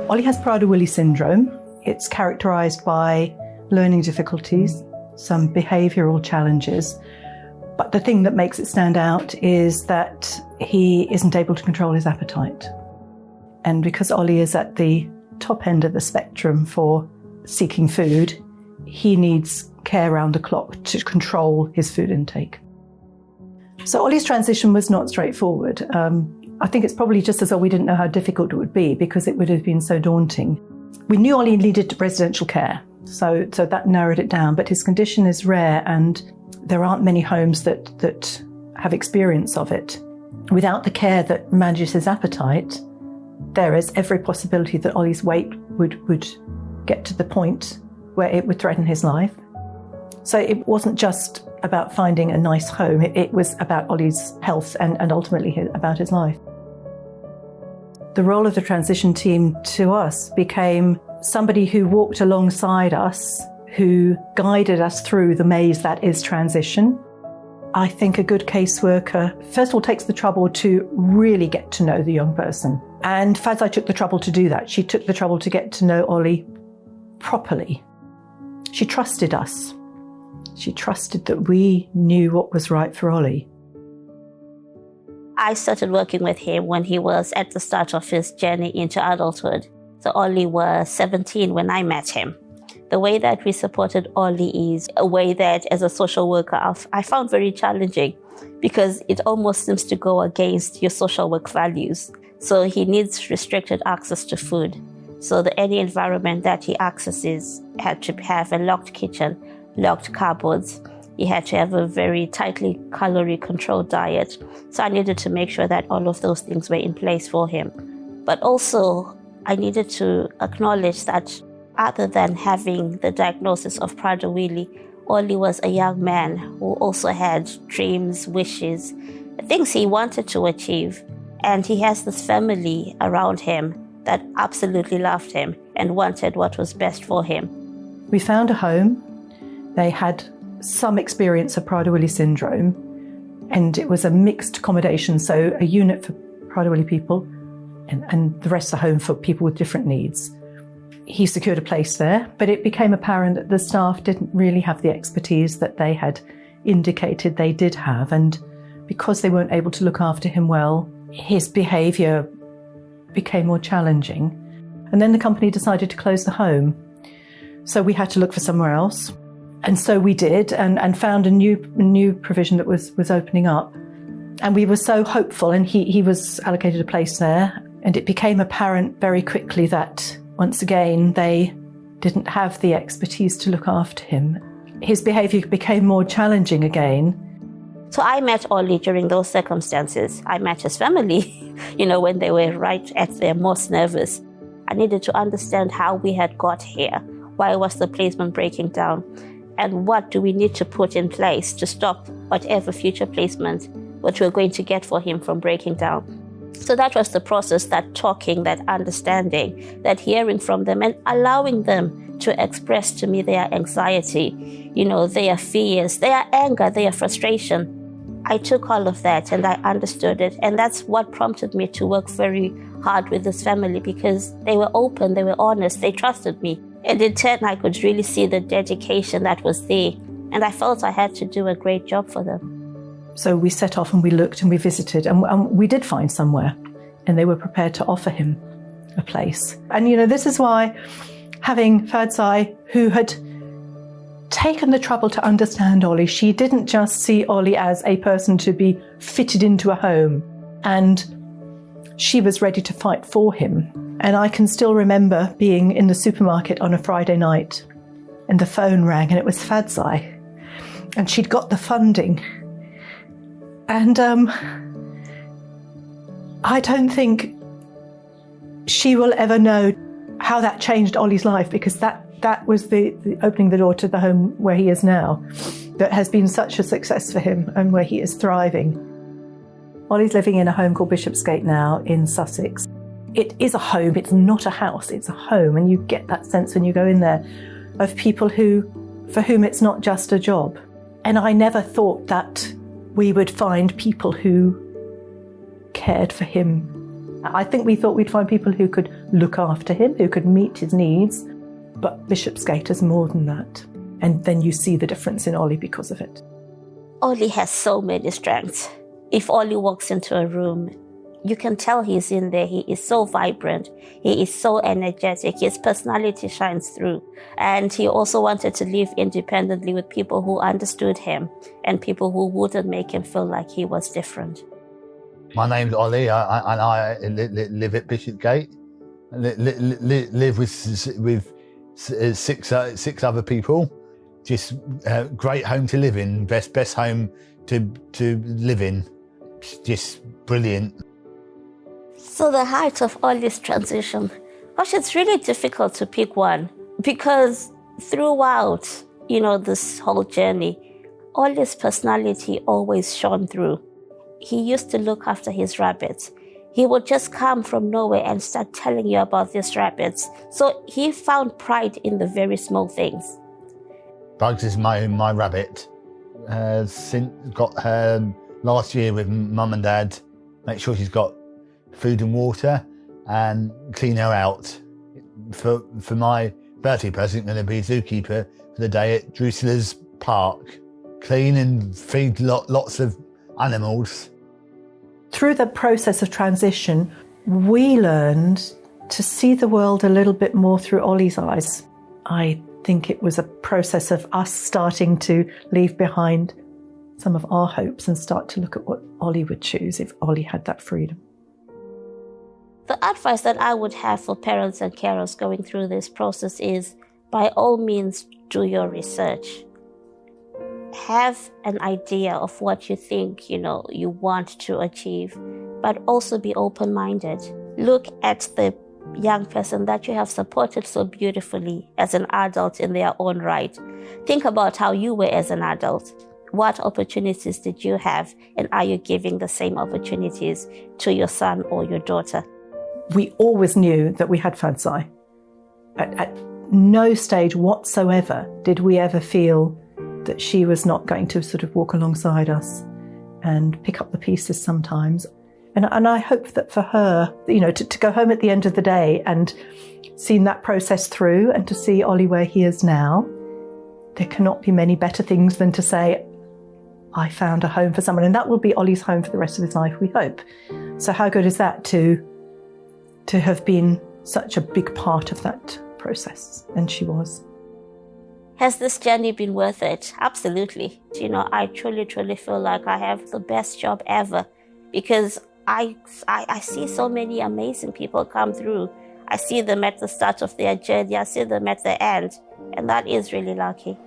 Ollie has Prader-Willi syndrome. It's characterised by learning difficulties, some behavioural challenges. But the thing that makes it stand out is that he isn't able to control his appetite. And because Ollie is at the top end of the spectrum for seeking food, he needs care round the clock to control his food intake. So Ollie's transition was not straightforward. I think it's probably just as though we didn't know how difficult it would be because it would have been so daunting. We knew Ollie needed residential care, so that narrowed it down, but his condition is rare and there aren't many homes that have experience of it. Without the care that manages his appetite, there is every possibility that Ollie's weight would get to the point where it would threaten his life. So it wasn't just about finding a nice home, it was about Ollie's health and ultimately about his life. The role of the transition team to us became somebody who walked alongside us, who guided us through the maze that is transition. I think a good caseworker, first of all, takes the trouble to really get to know the young person. And Fadzai took the trouble to do that. She took the trouble to get to know Ollie properly. She trusted us. She trusted that we knew what was right for Ollie. I started working with him when he was at the start of his journey into adulthood. So Ollie was 17 when I met him. The way that we supported Ollie is a way that, as a social worker, I found very challenging because it almost seems to go against your social work values. So he needs restricted access to food. So any environment that he accesses had to have a locked kitchen, locked cupboards. He had to have a very tightly calorie-controlled diet. So I needed to make sure that all of those things were in place for him. But also, I needed to acknowledge that other than having the diagnosis of Prader-Willi, Ollie was a young man who also had dreams, wishes, things he wanted to achieve. And he has this family around him that absolutely loved him and wanted what was best for him. We found a home. They had some experience of Prader-Willi syndrome, and it was a mixed accommodation, so a unit for Prader-Willi people and the rest of the home for people with different needs. He secured a place there, but it became apparent that the staff didn't really have the expertise that they had indicated they did have, and because they weren't able to look after him well, his behaviour became more challenging. And then the company decided to close the home. So we had to look for somewhere else. And so we did, and found a new provision that was opening up. And we were so hopeful, and he was allocated a place there. And it became apparent very quickly that, once again, they didn't have the expertise to look after him. His behaviour became more challenging again. So I met Ollie during those circumstances. I met his family, when they were right at their most nervous. I needed to understand how we had got here. Why was the placement breaking down? And what do we need to put in place to stop whatever future placement what we're going to get for him from breaking down? So that was the process, that talking, that understanding, that hearing from them and allowing them to express to me their anxiety, their fears, their anger, their frustration. I took all of that and I understood it. And that's what prompted me to work very hard with this family, because they were open, they were honest, they trusted me. And in turn, I could really see the dedication that was there. And I felt I had to do a great job for them. So we set off and we looked and we visited, and we did find somewhere, and they were prepared to offer him a place. And, this is why having Fadzai, who had taken the trouble to understand Ollie, she didn't just see Ollie as a person to be fitted into a home, and she was ready to fight for him. And I can still remember being in the supermarket on a Friday night, and the phone rang, and it was Fadzai, and she'd got the funding. And I don't think she will ever know how that changed Ollie's life, because that was the opening the door to the home where he is now, that has been such a success for him and where he is thriving. Ollie's living in a home called Bishopsgate now in Sussex. It is a home, it's not a house, it's a home, and you get that sense when you go in there of people for whom it's not just a job. And I never thought that we would find people who cared for him I think we thought we'd find people who could look after him, who could meet his needs, but Bishopsgate is more than that. And then you see the difference in Ollie because of it. Ollie has so many strengths. If Ollie walks into a room, you can tell he's in there. He is so vibrant. He is so energetic. His personality shines through. And he also wanted to live independently with people who understood him and people who wouldn't make him feel like he was different. My name's Ollie, and I live at Bishopsgate. Live with six other people. Just great home to live in. Best home to live in. Just brilliant. So the height of Ollie's transition, gosh, it's really difficult to pick one because throughout, this whole journey, Ollie's personality always shone through. He used to look after his rabbits. He would just come from nowhere and start telling you about these rabbits. So he found pride in the very small things. Bugs is my rabbit. Got her last year with mum and dad. Make sure she's got food and water and clean her out. For my birthday present, going to be zookeeper for the day at Drusilla's Park. Clean and feed lots of animals. Through the process of transition, we learned to see the world a little bit more through Ollie's eyes. I think it was a process of us starting to leave behind some of our hopes and start to look at what Ollie would choose if Ollie had that freedom. The advice that I would have for parents and carers going through this process is, by all means, do your research. Have an idea of what you think, you want to achieve, but also be open-minded. Look at the young person that you have supported so beautifully as an adult in their own right. Think about how you were as an adult. What opportunities did you have, and are you giving the same opportunities to your son or your daughter? We always knew that we had Fadsai. At no stage whatsoever did we ever feel that she was not going to sort of walk alongside us and pick up the pieces sometimes. And I hope that for her, to go home at the end of the day and seen that process through and to see Ollie where he is now, there cannot be many better things than to say, I found a home for someone. And that will be Ollie's home for the rest of his life, we hope. So how good is that to have been such a big part of that process? And she was. Has this journey been worth it? Absolutely. I truly feel like I have the best job ever because I see so many amazing people come through. I see them at the start of their journey. I see them at the end. And that is really lucky.